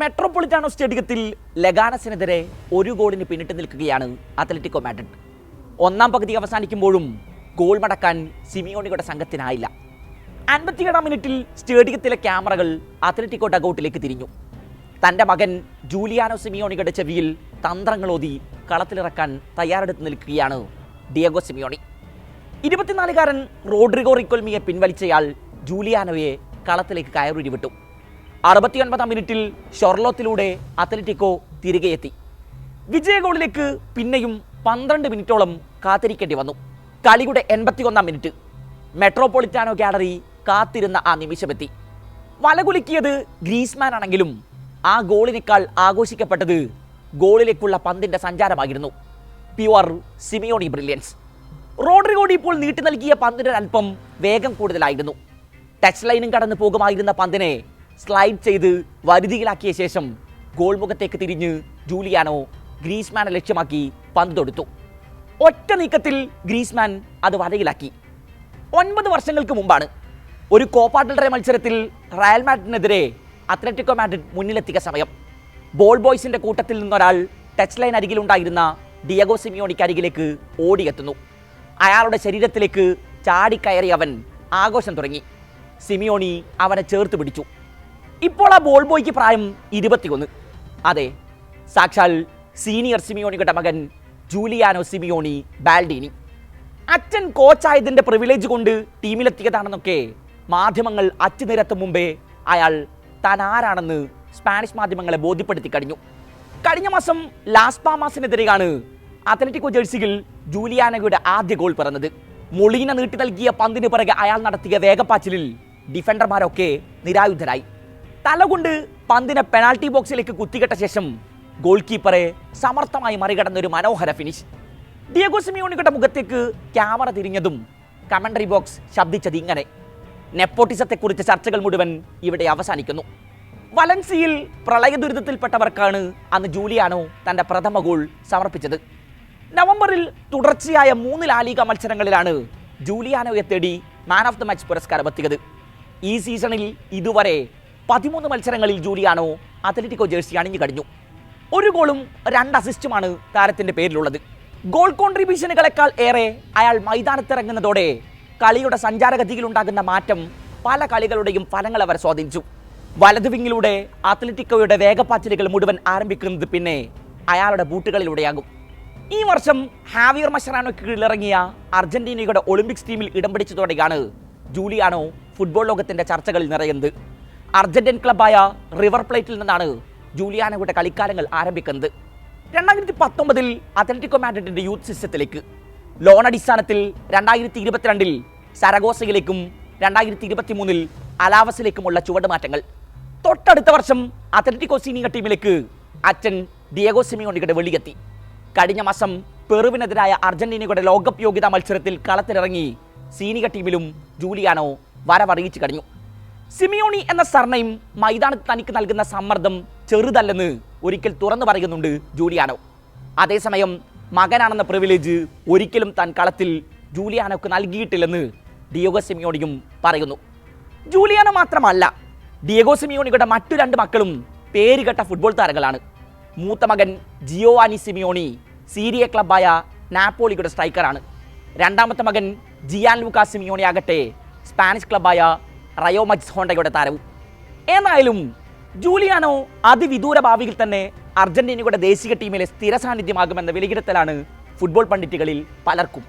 മെട്രോപൊളിറ്റാനോ സ്റ്റേഡിയത്തിൽ ലഗാനസിനെതിരെ ഒരു ഗോളിന് പിന്നിട്ട് നിൽക്കുകയാണ് അത്ലറ്റിക്കോ മാഡ്രിഡ്. ഒന്നാം പകുതി അവസാനിക്കുമ്പോഴും ഗോൾ മടക്കാൻ സിമിയോണിയുടെ സംഘത്തിനായില്ല. 57-ാം മിനിറ്റിൽ സ്റ്റേഡിയത്തിലെ ക്യാമറകൾ അത്ലറ്റിക്കോ ഡഗൌട്ടിലേക്ക് തിരിഞ്ഞു. തൻ്റെ മകൻ ജൂലിയാനോ സിമിയോണിയുടെ ചെവിയിൽ തന്ത്രങ്ങളോതി കളത്തിലിറക്കാൻ തയ്യാറെടുത്ത് നിൽക്കുകയാണ് ഡിയഗോ സിമിയോണി. 24-കാരൻ റോഡ്രിഗോ റിക്കോൽമിയെ പിൻവലിച്ചയാൾ ജൂലിയാനോയെ കളത്തിലേക്ക് കയറുരി വിട്ടു. 69-ാം മിനിറ്റിൽ ഷൊർലോത്തിലൂടെ അത്ലറ്റിക്കോ തിരികെ എത്തി. വിജയ ഗോളിലേക്ക് പിന്നെയും 12 മിനിറ്റോളം കാത്തിരിക്കേണ്ടി വന്നു. കളിയുടെ 81-ാം മിനിറ്റ് മെട്രോപൊളിറ്റാനോ ഗാലറി കാത്തിരുന്ന ആ നിമിഷമെത്തി. വലകുലുക്കിയത് ഗ്രീസ്മാൻ ആണെങ്കിലും ആ ഗോളിനേക്കാൾ ആഘോഷിക്കപ്പെട്ടത് ഗോളിലേക്കുള്ള പന്തിൻ്റെ സഞ്ചാരമായിരുന്നു. Pure Simeone brilliance. റോഡ്രിഗോ ഇപ്പോൾ നീട്ടി നൽകിയ പന്തിന് അല്പം വേഗം കൂടുതലായിരുന്നു. ടച്ച് ലൈനും കടന്നു പോകുമായിരുന്ന പന്തിനെ സ്ലൈഡ് ചെയ്ത് വരുതിയിലാക്കിയ ശേഷം ഗോൾ മുഖത്തേക്ക് തിരിഞ്ഞ് ജൂലിയാനോ ഗ്രീസ്മാനെ ലക്ഷ്യമാക്കി പന്ത് തൊടുത്തു. ഒറ്റ നീക്കത്തിൽ ഗ്രീസ്മാൻ അത് വലയിലാക്കി. 9 വർഷങ്ങൾക്ക് മുമ്പാണ് ഒരു കോപ്പ ഡെൽ റേ മത്സരത്തിൽ റയൽ മാഡ്രിഡിനെതിരെ അത്ലറ്റിക്കോ മാഡ്രിഡ് മുന്നിലെത്തിയ സമയം. ബോൾ ബോയ്സിന്റെ കൂട്ടത്തിൽ നിന്നൊരാൾ ടച്ച് ലൈൻ അരികിലുണ്ടായിരുന്ന ഡിയഗോ സിമിയോണിക്ക് അരികിലേക്ക് ഓടിയെത്തുന്നു. അയാളുടെ ശരീരത്തിലേക്ക് ചാടിക്കയറി അവൻ ആഘോഷം തുടങ്ങി. സിമിയോണി അവനെ ചേർത്ത് പിടിച്ചു. ഇപ്പോൾ ആ ബോൾ ബോയ്ക്ക് പ്രായം 21. അതെ, സാക്ഷാൽ സീനിയർ സിമിയോണിയുടെ മകൻ ജൂലിയാനോ സിമിയോണി ബാൽഡീനി. അച്ഛൻ കോച്ചായതിൻ്റെ പ്രിവിലേജ് കൊണ്ട് ടീമിലെത്തിയതാണെന്നൊക്കെ മാധ്യമങ്ങൾ അച്ചുനിരത്തും മുമ്പേ അയാൾ താൻ ആരാണെന്ന് സ്പാനിഷ് മാധ്യമങ്ങളെ ബോധ്യപ്പെടുത്തി കഴിഞ്ഞു. കഴിഞ്ഞ മാസം ലാസ് പാമാസിനെതിരെയാണ് അത്ലറ്റിക്കോ ജേഴ്സിയിൽ ജൂലിയാനോയുടെ ആദ്യ ഗോൾ പിറന്നത്. മൊളീന നീട്ടി നൽകിയ പന്തിന് പിറകെ അയാൾ നടത്തിയ വേഗപ്പാച്ചിലിൽ ഡിഫൻഡർമാരൊക്കെ നിരായുധരായി. തലകൊണ്ട് പന്തിനെ പെനാൽറ്റി ബോക്സിലേക്ക് കുത്തിക്കെട്ട ശേഷം ഗോൾ കീപ്പറെ സമർത്ഥമായി മറികടന്ന ഒരു മനോഹര ഫിനിഷ്. ഡിയഗോ സിമിയോണിയുടെ മുഖത്തേക്ക് ക്യാമറ തിരിഞ്ഞതും കമന്ററി ബോക്സ് ശബ്ദിച്ചത് ഇങ്ങനെ: നെപ്പോട്ടിസത്തെക്കുറിച്ച് ചർച്ചകൾ മുഴുവൻ ഇവിടെ അവസാനിക്കുന്നു. വലൻസിയിൽ പ്രളയ ദുരിതത്തിൽപ്പെട്ടവർക്കാണ് അന്ന് ജൂലിയാനോ തൻ്റെ പ്രഥമ ഗോൾ സമർപ്പിച്ചത്. നവംബറിൽ തുടർച്ചയായ 3 ലാലിഗ മത്സരങ്ങളിലാണ് ജൂലിയാനോയെ തേടി മാൻ ഓഫ് ദ മാച്ച് പുരസ്കാരം എത്തിയത്. ഈ സീസണിൽ ഇതുവരെ 13 മത്സരങ്ങളിൽ ജൂലിയാനോ അത്ലറ്റിക്കോ ജേഴ്സി അണിഞ്ഞു കഴിഞ്ഞു. 1 ഗോളും 2 അസിസ്റ്റുമാണ് താരത്തിൻ്റെ പേരിലുള്ളത്. ഗോൾ കോൺട്രിബ്യൂഷനുകളെക്കാൾ ഏറെ അയാൾ മൈതാനത്തിറങ്ങുന്നതോടെ കളിയുടെ സഞ്ചാരഗതിയിലുണ്ടാകുന്ന മാറ്റം പല കളികളുടെയും ഫലങ്ങളെ വരെ സ്വാധീനിച്ചു. വലതു വിങ്ങിലൂടെ അത്ലറ്റിക്കോയുടെ വേഗപ്പാച്ചിലുകൾ മുഴുവൻ ആരംഭിക്കുന്നത് പിന്നെ അയാളുടെ ബൂട്ടുകളിലൂടെയാകും. ഈ വർഷം ഹാവിയർ മഷറാനോയ്ക്ക് കീഴിലിറങ്ങിയ അർജന്റീനയുടെ ഒളിമ്പിക്സ് ടീമിൽ ഇടം പിടിച്ചതോടെയാണ് ജൂലിയാനോ ഫുട്ബോൾ ലോകത്തിൻ്റെ ചർച്ചകളിൽ നിറയുന്നത്. അർജന്റീൻ ക്ലബായ റിവർ പ്ലേറ്റിൽ നിന്നാണ് ജൂലിയാനോയുടെ കളിക്കാലങ്ങൾ ആരംഭിക്കുന്നത്. 2019 അത്ലറ്റിക്കോ മാഡ്രിഡിന്റെ യൂത്ത് സിസ്റ്റത്തിലേക്ക്, ലോൺ അടിസ്ഥാനത്തിൽ 2022 സരഗോസയിലേക്കും 2023 അലാവസിലേക്കുമുള്ള ചുവടുമാറ്റങ്ങൾ. തൊട്ടടുത്ത വർഷം അത്ലറ്റിക്കോ സീനിയർ ടീമിലേക്ക് അച്ഛൻ ഡിയഗോ സിമിയോണിയുടെ വെളിയെത്തി. കഴിഞ്ഞ മാസം പെറുവിനെതിരായ അർജന്റീനയുടെ ലോകകപ്പ് യോഗ്യതാ മത്സരത്തിൽ കളത്തിലിറങ്ങി സീനിയർ ടീമിലും ജൂലിയാനോ വരവറിയിച്ചു കഴിഞ്ഞു. സിമിയോണി എന്ന സർനെയിം മൈതാനത്ത് തനിക്ക് നൽകുന്ന സമ്മർദ്ദം ചെറുതല്ലെന്ന് ഒരിക്കൽ തുറന്നു പറയുന്നുണ്ട് ജൂലിയാനോ. അതേസമയം മകനാണെന്ന പ്രിവിലേജ് ഒരിക്കലും താൻ കളത്തിൽ ജൂലിയാനോക്ക് നൽകിയിട്ടില്ലെന്ന് ഡിയഗോ സിമിയോണിയും പറയുന്നു. ജൂലിയാനോ മാത്രമല്ല, ഡിയഗോ സിമിയോണിയുടെ മറ്റു 2 മക്കളും പേരുകെട്ട ഫുട്ബോൾ താരങ്ങളാണ്. മൂത്ത മകൻ ജിയോവാനി സിമിയോണി സീരിയ ക്ലബായ നാപ്പോളിയുടെ സ്ട്രൈക്കറാണ്. രണ്ടാമത്തെ മകൻ ജിയാൻ ലൂക്കാ സിമിയോണി ആകട്ടെ സ്പാനിഷ് ക്ലബായ റയോ മജ്സ്ഹോണ്ടയുടെ താരവും. ഏതായാലും ജൂലിയാനോ അതിവിദൂര ഭാവിയിൽ തന്നെ അർജന്റീനയുടെ ദേശീയ ടീമിലെ സ്ഥിര സാന്നിധ്യമാകുമെന്ന വിലയിരുത്തലാണ് ഫുട്ബോൾ പണ്ഡിറ്റുകളിൽ പലർക്കും.